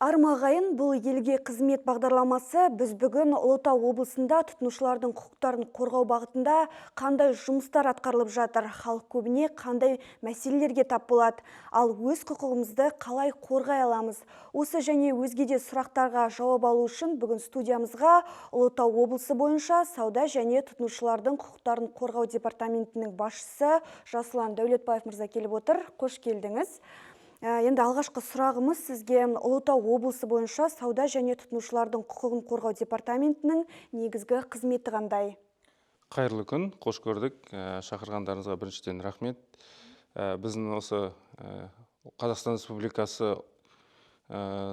Армағайын, бұл елге қызмет бағдарламасы біз бүгін Ұлытау облысында тұтынушылардың құқықтарын қорғау бағытында қандай жұмыстар атқарылып жатыр, халық көбіне қандай мәселелерге тап болады, ал өз құқығымызды қалай қорғай аламыз. Осы және өзге де сұрақтарға жауап алу үшін бүгін студиямызға Ұлытау облысы бойынша сауда және тұтынушылардың құқықтарын қорғау департаментінің басшысы Жасұлан Дәулетбаев мырза келіп отыр. Қош келдіңіз. Енді алғашқы сұрағымыз сізге Ұлытау облысы бойынша сауда және тұтынушылардың құқығын қорғау департаментінің негізгі қызметі қандай? Қайырлы күн, қош көрдік. Шақырғандарыңызға біріншіден рахмет. Біздің осы Қазақстан Республикасы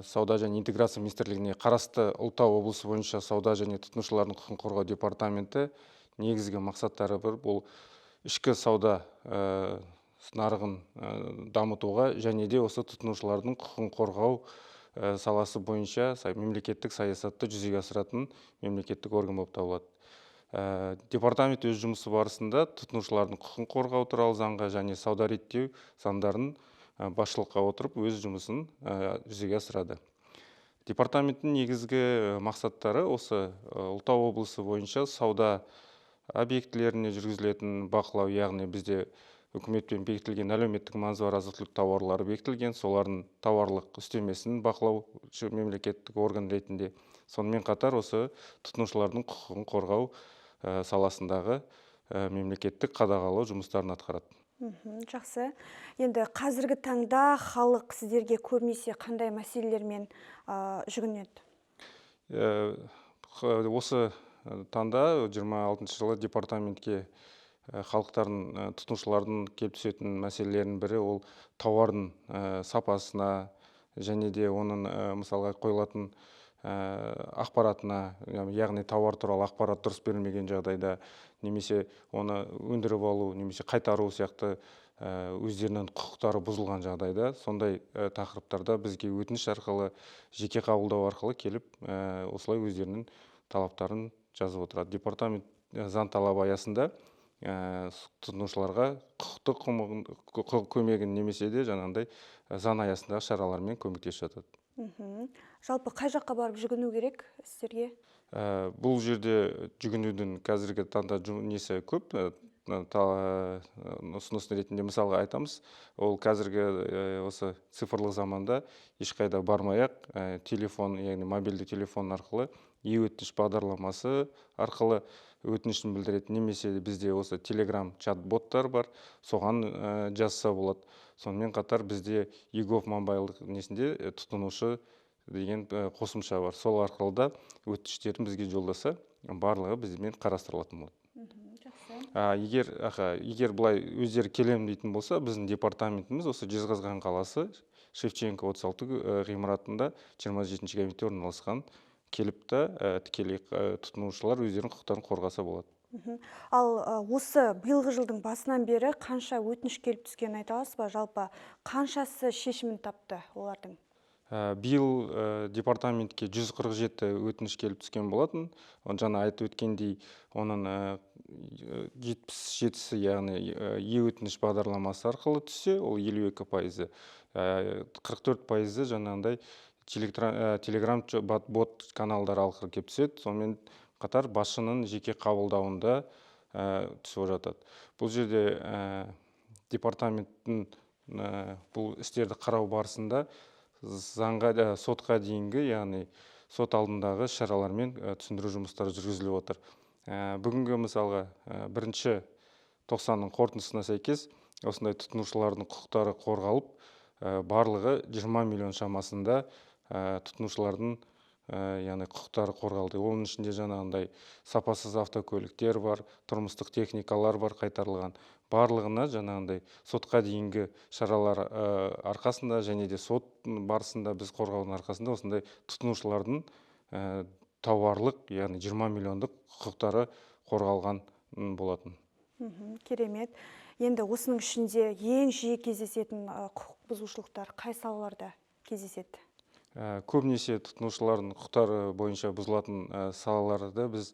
сауда және интеграция министрлігіне қарасты Ұлытау облысы бойынша сауда және тұтынушылардың құқығын қорғау департаменті негізгі мақсаттары бір, бұл ішкі сауда нарығын дамытуға және де осы тұтынушылардың құқығын қорғау саласы бойынша мемлекеттік саясатты жүзеге асыратын мемлекеттік орган болып табылады. Департамент өз жұмысы барысында тұтынушылардың құқығын қорғау туралы заңға және сауда реттеу заңдарын басшылыққа отырып өз жұмысын жүзеге асырады. Департаменттің негізгі мақсаттары осы Ұлытау облысы бойынша сауда объектілеріне жүргізілетін бақылау, яғни бізде үкіметпен бекітілген әлеуметтік маңызы бар азық-түлік тауарлары бекітілген, солардың тауарлық үстемесін бақылау мемлекеттік орган ретінде. Сонымен қатар осы тұтынушылардың құқығын қорғау саласындағы мемлекеттік қадағалау жұмыстарын атқарады. Жақсы. Енді қазіргі таңда халық сіздерге көбінесе қандай мәселелермен жүгінеді? Осы таңда 26 жылы департаментке халықтардың, тұтынушылардың келіп түсетін мәселелерінің бірі ол тауардың сапасына және де оның мысалға қойылатын ақпаратына, яғни тауар туралы ақпарат дұрыс берілмеген жағдайда, немесе оны өндіріп алу, немесе қайтару сияқты өздерінің құқықтары бұзылған жағдайда, сондай тақырыптарда бізге өтініш арқылы, жеке қабылдау арқылы келіп, осылай өздерінің талаптарын жазып отырады. Департамент заң талабы аясында тұтынушыларға құқықтық көмегін немесе де жаңағындай заң аясындағы шаралармен көмектесіп жатады. Жалпы қай жаққа барып жүгіну керек сіздерге? Бұл жерде жүгінудің қазіргі таңда несі көп, ұсыныс ретінде мысалға айтамыз. Ол қазіргі осы цифрлық заманда ешқайда бармай-ақ телефон, яғни мобильді телефон арқылы e-өтініш бағдарламасы арқылы өтінішін білдіреді, немесе бізде осы телеграм чат-боттар бар, соған жазса болады. Сонымен қатар бізде e-gov мобайл несінде тұтынушы деген қосымша бар. Сол арқылы да өтініштерін бізге жолдаса, барлығы бізден қарастырылатын болады. Егер бұлай өздері келем дейтін болса, біздің департаментіміз осы Жезқазған қаласы Шевченко 36 ғимаратында 27-ші кабинетте орналасқан. Келіп та тікелей тұтынушылар өздерінің құқықтарын қорғаса болады. Ал осы биылғы жылдың басынан бері қанша өтініш келіп түскен айта аласыз ба? Жалпы қаншасы шешімін тапты олардың? Биыл департаментке 147 өтініш келіп түскен болатын. Жаңа айтып өткендей, оның 77-сі, яғни e-өтініш бағдарламасы арқылы түссе, ол 52%, 44% жаңағындай телеграм бот каналдар арқылы келіп түседі. Сонымен қатар басшының жеке қабылдауында түсіп жатады. Бұл жерде департаменттің бұл істерді қарау барысында заңға, сотқа дейінгі, яғни сот алдындағы шаралармен түсіндіру жұмыстары жүргізіліп отыр. Бүгінгі мысалға 1-ші тоқсанның қорытындысына сәйкес осындай тұтынушылардың құқықтары қорғалып, барлығы 20 миллион шамасында тұтынушылардың яғни құқықтары қорғалды. Оның ішінде жаңағындай сапасыз автокөліктер бар, тұрмыстық техникалар бар қайтарылған. Барлығына жаңағындай сотқа дейінгі шаралар арқасында және де сот барысында біз қорғаудың арқасында осындай тұтынушылардың тауарлық, яғни 20 миллиондық құқықтары қорғалған болатын. Керемет. Енді осының ішінде ең жиі кездесетін құқық бұзушылықтар қай салаларда кездеседі? Көбінесе тұтынушылардың құқықтары бойынша бұзылатын салаларды біз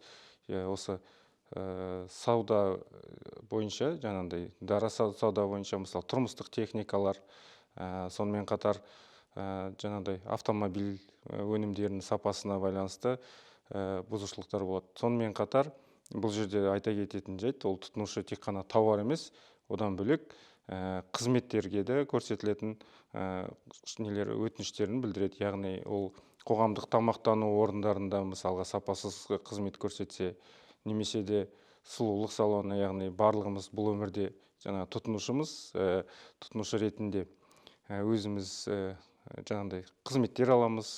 осы сауда бойынша жаңағыдай дара сауда бойынша мысалы тұрмыстық техникалар, сонымен қатар жаңағыдай автомобиль өнімдерінің сапасына байланысты бұзушылықтар болады. Сонымен қатар бұл жерде айта кететін жайт, ол тұтынушы тек қана тауар емес, одан бөлек қызметтерге де көрсетілетін өтініштерін білдіреді. Яғни ол қоғамдық тамақтану орындарында мысалға сапасыз қызмет көрсетсе, немесе де сұлулық салоны, яғни барлығымыз бұл өмірде жаңа тұтынушы ретінде өзіміз жаңағыдай қызметтер аламыз,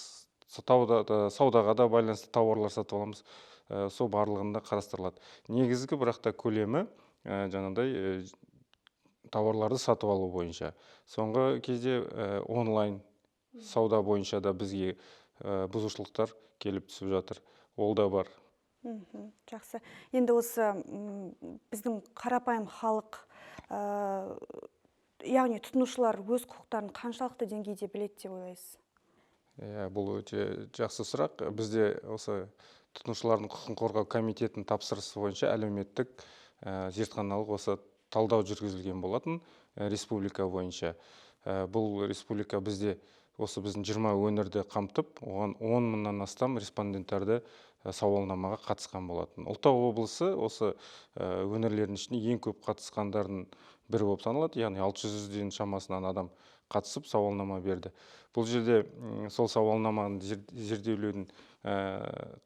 саудаға да байланысты тауарлар сатып аламыз, сол барлығында қарастырылады. Негізгі бірақ та көлемі жаңағыдай тауарларды сатып алу бойынша. Соңғы кезде онлайн сауда бойынша да бізге бұзушылықтар келіп түсіп жатыр. Ол да бар. Жақсы. Енді осы біздің қарапайым халық, яғни тұтынушылар өз құқықтарын қаншалықты деңгейде біледі деп ойлайсыз? Бұл өте жақсы сұрақ. Бізде осы тұтынушылардың құқығын қорғау комитетінің тапсырысы бойынша әлеуметтік зертханалық осы талдау жүргізілген болатын республика бойынша. Бұл республика бізде осы біздің 20 өңірді қамтып, оған 10 мыңнан астам респонденттерді сауалнамаға қатысқан болатын. Ұлытау облысы осы өңірлердің ішінде ең көп қатысқандардың бірі болып саналады, яғни 600-ден шамасынан адам қатысып сауалнама берді. Бұл жерде сол сауалнаманы зерделеудің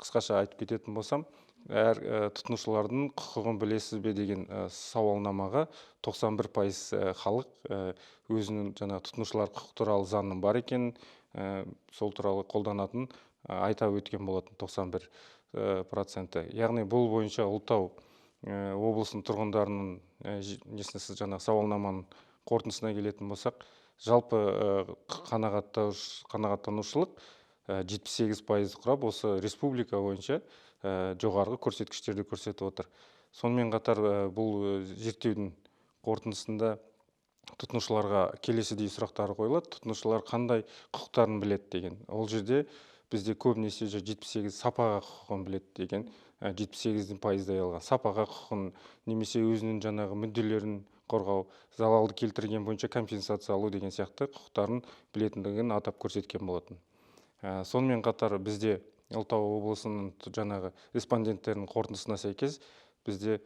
қысқаша айтып кететін болсам, әр тұтынушылардың құқығын білесіз бе деген сауалнамаға 91% халық өзінің тұтынушылар құқық туралы заңның бар екенін, сол туралы қолданатын айта өткен болатын 91%. Яғни бұл бойынша Ұлытау облысының тұрғындарының сауалнаманың қорытындысына келетін болсақ, жалпы қанағаттанушылық 78% құрап, осы республика бойынша жоғарғы көрсеткіштерді көрсетіп отыр. Сонымен қатар бұл зерттеудің қорытындысында тұтынушыларға келесідей сұрақтар қойылады. Тұтынушылар қандай құқықтарын біледі деген. Ол жерде бізде көбінесе 78 сапаға құқығын біледі деген, 78% алған. Сапаға құқығын, немесе өзінің жаңағы мүдделерін қорғау, залалды келтірген бойынша компенсация алу деген сияқты құқықтарын білетіндігін атап көрсеткен болатын. Сонымен қатар бізде Ұлытау облысының жаңағы респонденттерінің қорытындысына сәйкес бізде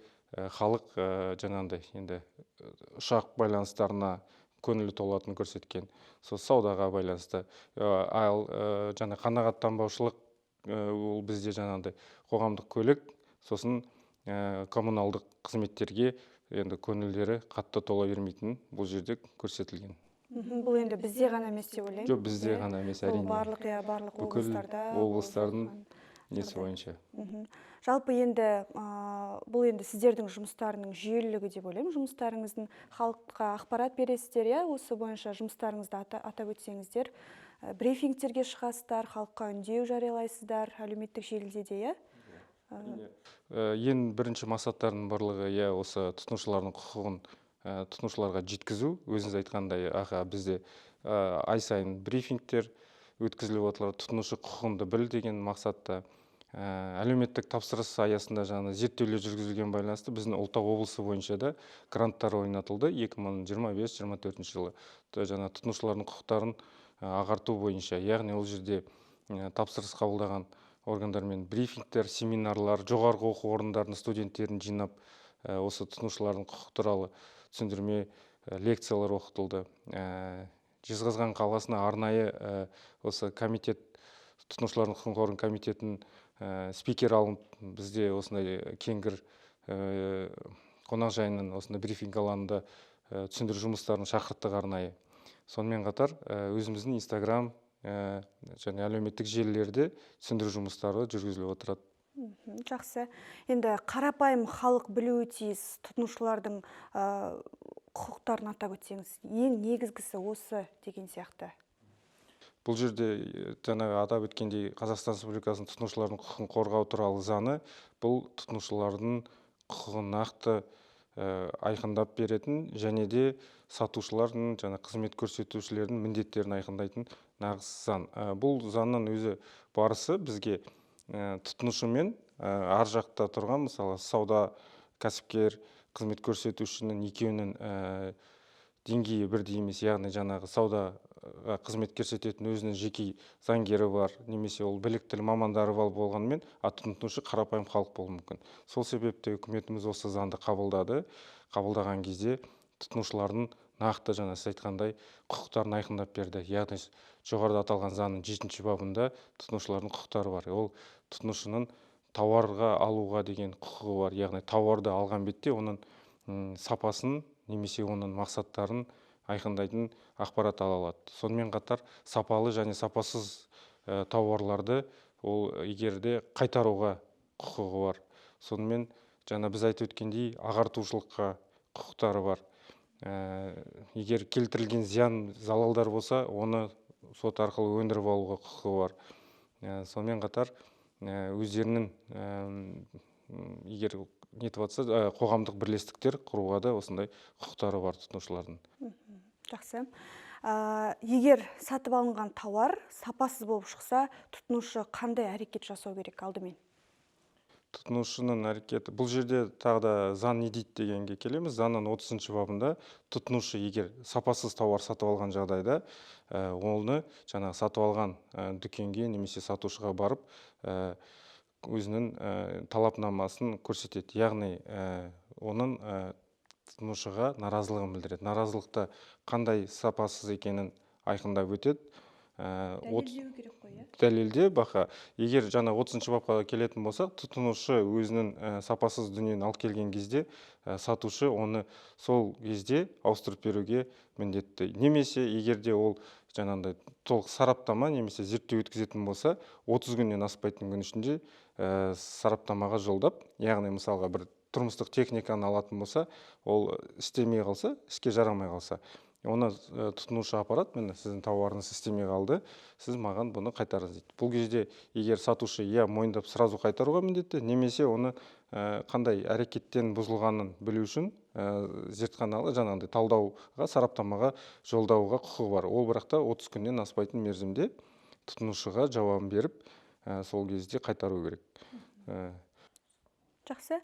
халық енді ұшақ байланыстарына көңілі толатынын көрсеткен. Сол саудаға байланысты. Ал қанағаттанбаушылық ол бізде қоғамдық көлік, сосын коммуналдық қызметтерге енді көңілдері қатты тола бермейтін бұл жерде көрсетілген. Бұл енді бізде ғана емес деп ойлаймын. Жоқ, бізде ғана емес, әрине. Барлық облыстардың несі бойынша. Жалпы енді бұл енді сіздердің жұмыстарының жүйелілігі деп ойлаймын. Жұмыстарыңыздың халыққа ақпарат бересіздер, осы бойынша жұмыстарыңызды атап өтсеңіздер, брифингтерге шығасыздар, халыққа үндеу жариялайсыздар, әлеуметтік желіде де, Ең бірінші мақсаттардың барлығы осы тұтынушылардың құқығын тұтынушыларға жеткізу. Өзіңіз айтқандай, бізде ай сайын брифингтер өткізіліп отыр, тұтынушы құқығынды біл деген мақсатта. Әлеуметтік тапсырыс аясында зерттеулер жүргізілген байланысты біздің Ұлытау облысы бойынша да гранттар ойнатылды 2025-24 жылы. Тұтынушылардың құқықтарын ағарту бойынша, яғни ол жерде тапсырыс қабылдаған органдармен брифингтер, семинарлар, жоғарғы оқу орындарының студенттерін жинап, осы тұтынушылардың құқық туралы түсіндірме лекциялар оқытылды. Жезқазған қаласына арнайы осы комитет, тұтынушылардың құқығын қорғау комитетінің спикер алып, бізде осындай кеңгір қонақжайының осындай брифинг алаңында түсіндіру жұмыстарын шақырттық арнайы. Сонымен қатар өзіміздің Инстаграм және әлеуметтік желілерде түсіндіру жұмыстары жүргізіліп отырады. Жақсы. Енді қарапайым халық білуі тиіс тұтынушылардың құқықтарын атап өтсеңіз, ең негізгісі осы деген сияқты. Бұл жерде атап өткендей Қазақстан Республикасының тұтынушылардың құқығын қорғау туралы заңы бұл тұтынушылардың құқығын нақты айқындап беретін және де сатушылардың қызмет көрсетушілердің міндеттерін айқындайтын нағыз заң. Бұл заңның өзі барысы бізге тұтынушымен ар жақта тұрған, мысалы сауда кәсіпкер, қызмет көрсетушінің екеуінің деңгейі бірдей емес, яғни жаңағы саудаға қызмет көрсететін өзінің жеке заңгері бар, немесе ол білікті мамандары бар болғанымен, тұтынушы қарапайым халық болуы мүмкін. Сол себепте үкіметіміз осы заңды қабылдады. Қабылдаған кезде тұтынушылардың нақты жаңа сіз айтқандай құқықтарын айқындап берді. Яғни жоғарыда аталған заңның 7-ші бабында тұтынушылардың құқықтары бар. Ол тұтынушының тауарға алуға деген құқығы бар. Яғни тауарды алған бетте оның сапасын немесе оның мақсаттарын айқындайтын ақпарат ала алады. Сонымен қатар сапалы және сапасыз тауарларды ол егерде қайтаруға құқығы бар. Сонымен жаңа біз айтып өткендей ағартушылыққа құқықтары бар. Егер келтірілген зиян залалдар болса, оны сот арқылы өндіріп алуға құқығы бар. Сонымен қатар өздерінің егер нетіп жатса, қоғамдық бірлестіктер құруға да осындай құқықтары бар тұтынушылардың. Жақсы. Егер сатып алынған тауар сапасыз болып шықса, тұтынушы қандай әрекет жасау керек алдымен? Тұтынушының әрекеті, бұл жерде тағы да заң не дейді дегенге келеміз. Заңның 30-ші бабында тұтынушы егер сапасыз тауар сатып алған жағдайда, оны жаңағы сатып алған дүкенге немесе сатушыға барып, өзінің талапнамасын көрсетеді. Яғни оның тұтынушыға наразылығын білдіреді. Наразылықта қандай сапасыз екенін айқындап өтеді. Дәлелдеу керек қой, иә? Дәлелде бақа. Егер жаңа 30-ші бапқа келетін болсақ, тұтынушы өзінің сапасыз дүниені алып келген кезде, сатушы оны сол кезде ауыстырып беруге міндетті. Немесе егерде ол жаңағыдай толық сараптама немесе зерттеу өткізетін болса, 30 күннен аспайтын күн ішінде сараптамаға жолдап, яғни мысалға бір тұрмыстық техниканы алатын болса, ол істемей қалса, іске жарамай қалса, оны тұтынушы аппарат, міне сіздің тауарыңыз істемей қалды, сіз маған бұны қайтарыңыз дейді. Бұл кезде егер сатушы мойындап сразу қайтаруға міндетті, немесе оны қандай әрекеттен бұзылғанын білу үшін зертханалы жаңағыдай талдауға, сараптамаға жолдауға құқығы бар. Ол бірақта 30 күннен аспайтын мерзімде тұтынушыға жауабын беріп, сол кезде қайтару керек. Жақсы.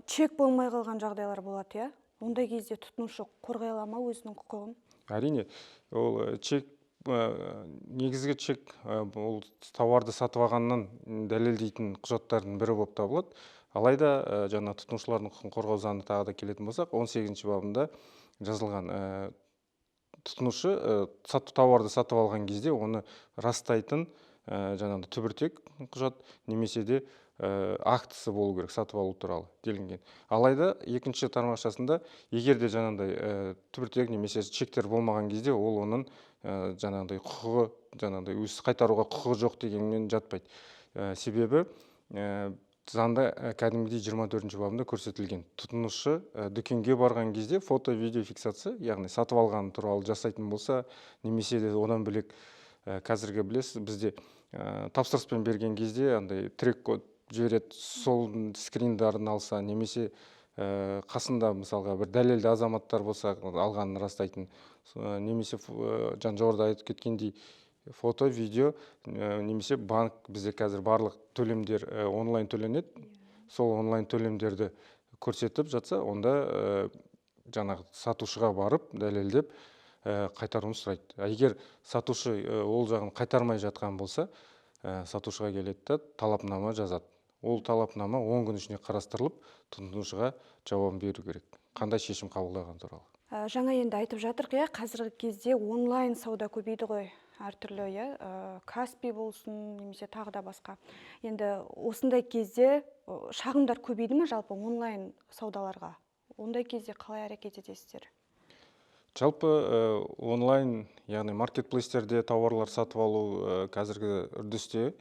Чек болмай қалған жағдайлар болады, иә? Ондай кезде тұтынушы қорғай ала ма өзінің құқығын? Әрине, ол чек, негізгі чек ол тауарды сатып алғаннан дәлелдейтін құжаттардың бірі болып табылады. Алайда жаңа тұтынушылардың құқығын қорғау заңына тағы да келетін болсақ, 18-ші бабында жазылған тұтынушы тауарды сатып алған кезде оны растайтын жаңағыдай түбіртек құжат немесе де актісі болу керек сатып алу туралы делінген. Алайда екінші тармақшасында егер де жаңағыдай түбіртек немесе чектер болмаған кезде ол оның жаңағыдай құқығы, жаңағыдай өз қайтаруға құқығы жоқ дегенмен жатпайды. Себебі заңда кәдімгідей 24-ші бабында көрсетілген. Тұтынушы дүкенге барған кезде фото-видео фиксация, яғни сатып алған туралы жасайтын болса, немесе де одан бөлек қазіргі білесіз, бізде тапсырыспен берген кезде андай трек-код жібереді, сол скриндарын алса, немесе қасында мысалға бір дәлелді азаматтар болса, алғанын растайтын, немесе жоғарыда айтып кеткендей фото, видео, немесе банк, бізде қазір барлық төлемдер онлайн төленеді. Сол онлайн төлемдерді көрсетіп жатса, онда жаңағы сатушыға барып дәлелдеп қайтаруын сұрайды. Егер сатушы ол жағын қайтармай жатқан болса, сатушыға келеді да талапнама жазады. Ол талапнама 10 күн ішінде қарастырылып, тұтынушыға жауабын беру керек. Қандай шешім қабылдаған туралы. Жаңа енді айтып жатырық, қазіргі кезде онлайн сауда көбейді ғой, әртүрлі, Каспи болсын, немесе тағы да басқа. Енді осындай кезде шағымдар көбейді ме жалпы онлайн саудаларға? Ондай кезде қалай әрекет етесіздер? Жалпы онлайн, яғни маркетплейстерде тауарлар сатып алу қазіргі үрдісте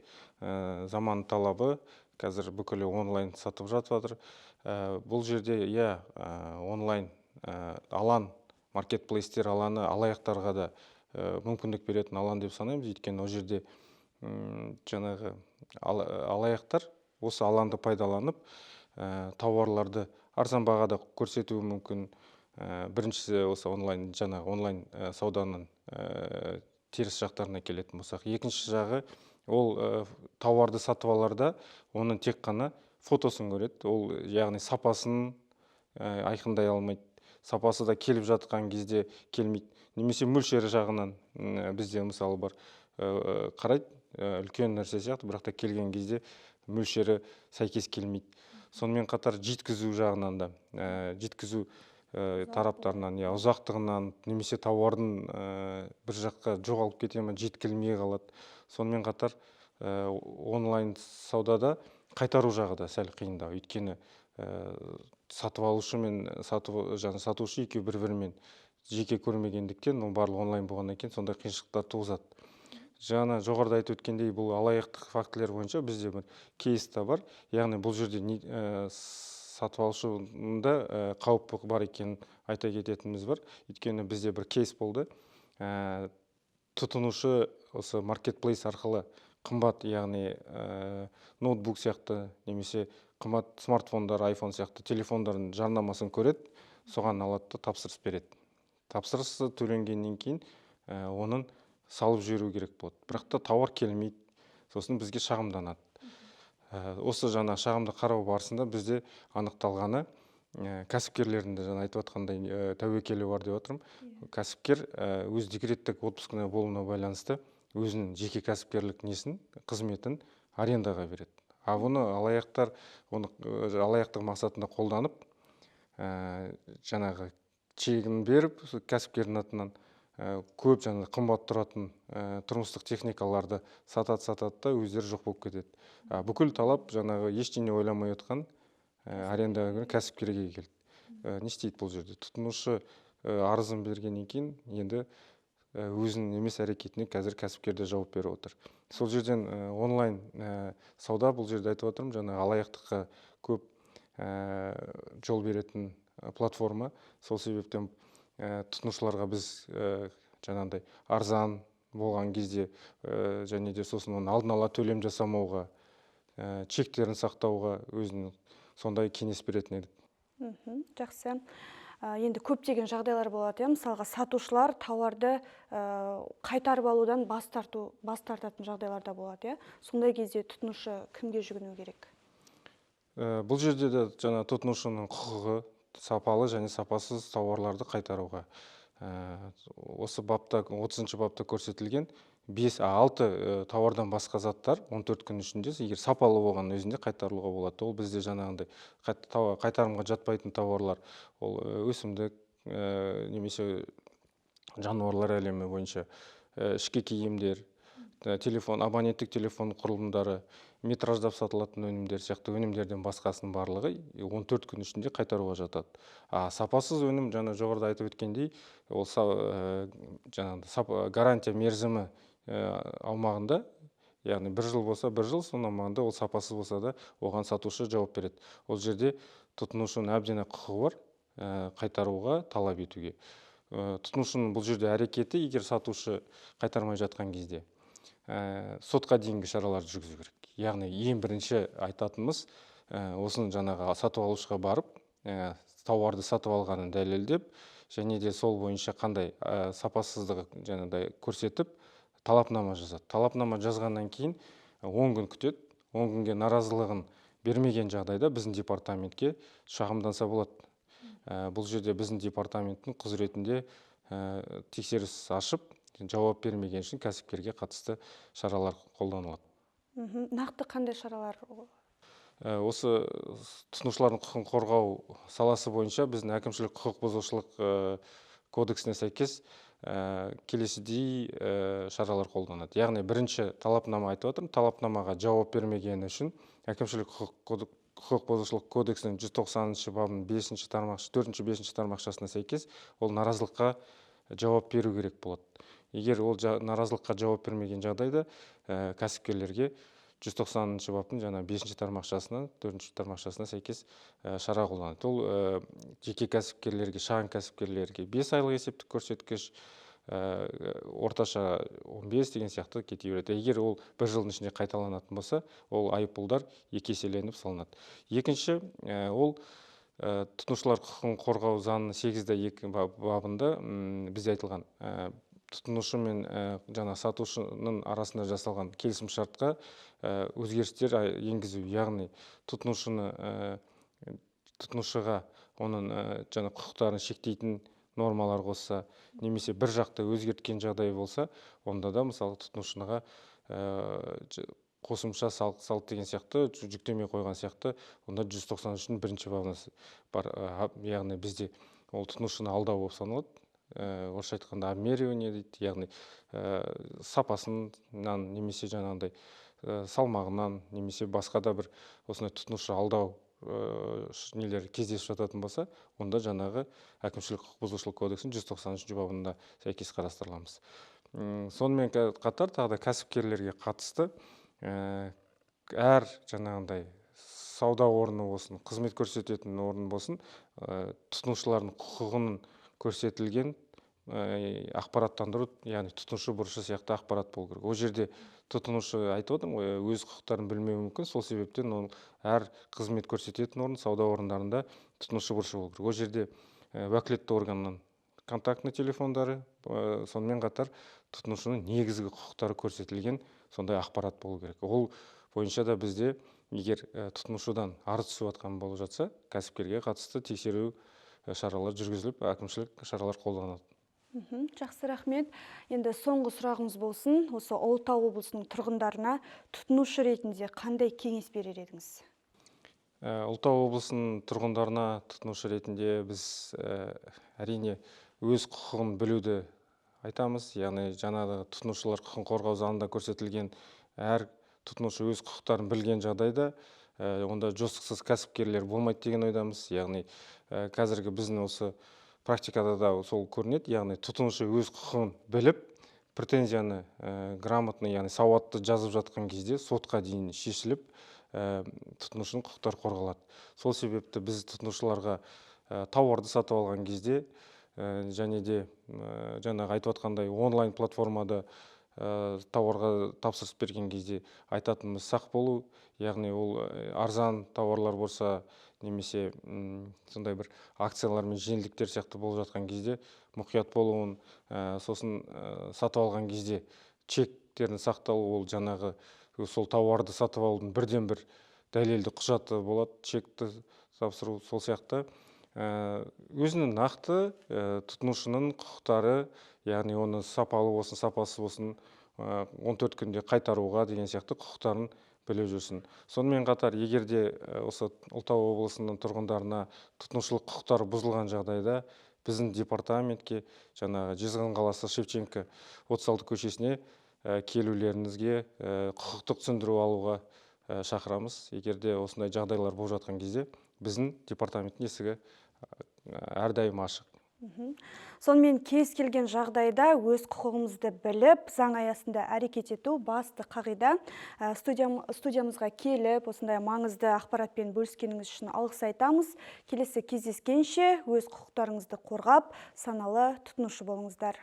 заман талабы, қазір бүкілі онлайн сатып жатыр. Бұл жерде онлайн алан, маркетплейстер аланы алаяқтарға да мүмкіндік беретін алан деп санаймыз. Өйткені ол жерде жаңағы алаяқтар осы аланды пайдаланып тауарларды арзан бағада көрсетуі мүмкін. Біріншісі осы онлайн сауданың теріс жақтарына келетін болсақ. Екінші жағы ол тауарды сатып аларда оның тек қана фотосын көреді. Ол яғни сапасын айқындай алмайды. Сапасы да келіп жатқан кезде келмейді. Немесе мөлшері жағынан бізде мысалы бар қарайды, үлкен нәрсе сияқты, бірақ та келген кезде мөлшері сәйкес келмейді. Сонымен қатар жеткізу жағынан да, жеткізу тараптарынан, ұзақтығынан, немесе тауардың бір жаққа жоғалып кете ме, жеткілмей қалады. Сонымен қатар онлайн саудада қайтару жағы да сәл қиындау. Өйткені сатып алушы мен сатушы екеуі бір-бірімен жеке көрмегендіктен, ол барлығы онлайн болғаннан кейін сондай қиыншылықтар туғызады. Жаңа жоғарыда айтып өткендей, бұл алаяқтық фактілер бойынша бізде бір кейс та бар. Яғни бұл жерде сатып алушында қауіп бар екенін айта кететініміз бар. Өйткені бізде бір кейс болды. Тұтынушы осы маркетплейс арқылы қымбат, яғни ноутбук сияқты, немесе қымбат смартфондар, iPhone сияқты телефондардың жарнамасын көреді, соған алады да тапсырыс береді. Тапсырысы төленгеннен кейін оның салып жіберу керек болады. Бірақ та тауар келмейді, сосын бізге шағымданады. Осы жаңа шағымды қарау барысында бізде анықталғаны, кәсіпкерлердің де жаңа айтып жатқандай тәуекелі бар деп отырмын. Кәсіпкер өз декреттік отпускына болуына байланысты өзінің жеке кәсіпкерлік несін, қызметін арендаға береді. Бұны алаяқтар алаяқтық мақсатында қолданып, жаңағы чегін беріп, кәсіпкердің атынан көп қымбат тұратын тұрмыстық техникаларды сатады да өздері жоқ болып кетеді. Бүкіл талап жаңағы ештеңе ойламай отқан арендаға кәсіпкерге келді. Не істейді бұл жерде? Тұтынушы арызын бергеннен кейін енді өзінің емес әрекетіне қазір кәсіпкерде жауап беріп отыр. Сол жерден онлайн сауда, бұл жерде айтып отырмын, жаңа алаяқтыққа көп жол беретін платформа. Сол себептен тұтынушыларға біз жаңағыдай арзан болған кезде және де сосын оны алдын ала төлем жасамауға, чектерін сақтауға өзінің сондай кеңес беретін едік. Жақсы. Енді көптеген жағдайлар болады. Мысалға сатушылар тауарды қайтарып алудан бас тартатын жағдайлар да болады. Сондай кезде тұтынушы кімге жүгіну керек? Бұл жерде де жаңа тұтынушының құқығы сапалы және сапасыз тауарларды қайтаруға. Осы бапта, 30-шы бапта көрсетілген 6 тауардан басқа заттар 14 күн ішінде егер сапалы болған өзінде қайтарылуға болады. Ол бізде жаңағындай қайтарымға жатпайтын тауарлар, ол өсімдік немесе жануарлар әлемі бойынша ішкі киімдер, телефон, абоненттік телефон құрылымдары, метраждап сатылатын өнімдер сияқты өнімдерден басқасының барлығы 14 күн ішінде қайтаруға жатады. Сапасыз өнім, жаңа жоғарыда айтып өткендей, ол гарантия мерзімі аумағында, яғни 1 жыл болса 1 жыл, соның аумағында ол сапасыз болса да оған сатушы жауап береді. Ол жерде тұтынушының әбден құқығы бар қайтаруға, талап етуге. Тұтынушының бұл жерде әрекеті, егер сатушы қайтармай жатқан кезде сотқа дейінгі шараларды жүргізу керек. Яғни ең бірінші айтатынымыз, осыны жаңағы сатып алушыға барып, тауарды сатып алғанын дәлелдеп, және де сол бойынша қандай сапасыздығы жаңағыдай көрсетіп, талапнама жазады. Талапнама жазғаннан кейін 10 күн күтеді. 10 күнге наразылығын бермеген жағдайда біздің департаментке шағымданса болады. Бұл жерде біздің департаменттің құзыретінде тексеріс ашып, жауап бермеген үшін кәсіпкерге қатысты шаралар қолданылады. Нақты қандай шаралар? Осы тұтынушылардың құқығын қорғау саласы бойынша біздің әкімшілік құқық бұзушылық кодексіне сәйкес келесідей шаралар қолданады. Яғни бірінші талапнама айтып отырмын, талапнамаға жауап бермегені үшін әкімшілік құқық бұзушылық кодексінің 190-шы бабының 5-ші тармақшасы, 4-ші 5-ші тармақшасына сәйкес ол наразылыққа жауап беру керек болады. Егер ол наразылыққа жауап бермеген жағдайда кәсіпкерлерге 190-шы баптың жаңа 5-ші тармақшасына, 4-ші тармақшасына сәйкес шара қолданады. Ол жеке кәсіпкерлерге, шағын кәсіпкерлерге 5 айлық есептік көрсеткіш, орташа 15 деген сияқты кете береді. Егер ол 1 жылдың ішінде қайталанатын болса, ол айыппұлдар 2 еселеніп салынады. Екінші, ол тұтынушылар құқығын қорғау заңының 8-2 бабында бізде айтылған тұтынушы мен жаңа сатушының арасында жасалған келісім шартқа өзгерістер енгізу, яғни тұтынушыға оның жаңа құқықтарын шектейтін нормалар қосса, немесе бір жақты өзгерткен жағдай болса, онда да мысалы тұтынушыға қосымша салық деген сияқты жүктеме қойған сияқты, онда 193-дің бірінші бабына бар. Яғни бізде ол тұтынушыны алдау болып саналады. Орысша айтқанда обмеривание дейді, яғни сапасынан немесе жаңағындай салмағынан немесе басқа да бір осындай тұтынушы алдау нелер кездесіп жататын болса, онда жаңағы әкімшілік құқық бұзушылық кодексінің 193 бабында сәйкес қарастырыламыз. Сонымен қатар тағы да кәсіпкерлерге қатысты әр жаңағындай сауда орны болсын, қызмет көрсететін орын болсын, тұтынушылардың құқығының көрсетілген ақпараттандыру, яғни тұтынушы бұрышы сияқты ақпарат болу керек. Ол жерде тұтынушы айтып отырмын ғой, өз құқықтарын білмеуі мүмкін, сол себептен ол әр қызмет көрсететін орын, сауда орындарында тұтынушы бұрышы болу керек. Ол жерде уәкілетті органның контактный телефондары, сонымен қатар тұтынушының негізгі құқықтары көрсетілген сондай ақпарат болу керек. Ол бойынша да бізде егер тұтынушыдан арыз түсіп жатқан болып жатса, кәсіпкерге қатысты тексеру шаралар жүргізіліп, әкімшілік шаралар қолданады. Жақсы, рахмет. Енді соңғы сұрағымыз болсын, осы Ұлытау облысының тұрғындарына тұтынушы ретінде қандай кеңес берер едіңіз? Ұлытау облысының тұрғындарына тұтынушы ретінде біз әрине өз құқығын білуді айтамыз. Яғни жаңағы тұтынушылар құқығын қорғау заңында көрсетілген әр тұтынушы өз құқықтарын білген жағдайда, онда жосықсыз кәсіпкерлер болмайды деген ойдамыз. Яғни қазіргі біздің осы практикада да сол көрінеді. Яғни тұтынушы өз құқығын біліп, претензияны грамотный, яғни сауатты жазып жатқан кезде сотқа дейін шешіліп, тұтынушының құқықтары қорғалады. Сол себепті біз тұтынушыларға тауарды сатып алған кезде және де жаңағы айтып жатқандай онлайн платформада тауарға тапсырыс берген кезде айтатынымыз сақ болу, яғни ол арзан тауарлар болса, немесе сондай бір акциялар мен жеңілдіктер сияқты болып жатқан кезде мұқият болуын, сосын сатып алған кезде чектерін сақталу, ол жаңағы сол тауарды сатып алудың бірден бір дәлелді құжаты болады, чекті тапсыру, сол сияқты өзінің нақты тұтынушының құқықтары, яғни оны сапалы болсын, сапасыз болсын, 14 күнде қайтаруға деген сияқты құқықтарын біліп жүрсін. Сонымен қатар, егер де осы Ұлытау облысының тұрғындарына тұтынушылық құқықтары бұзылған жағдайда, біздің департаментке, жаңағы Жезқазған қаласы Шевченко 36 көшесіне келулеріңізге құқықтық түсіндіру алуға шақырамыз. Егер де осындай жағдайлар болып жатқан кезде, біздің департаменттің есігі әрдайым ашық. Сонымен кез келген жағдайда өз құқығымызды біліп, заң аясында әрекет ету басты қағида. Студиямызға келіп, осындай маңызды ақпаратпен бөліскеніңіз үшін алғыс айтамыз. Келесі кездескенше өз құқықтарыңызды қорғап, саналы тұтынушы болыңыздар.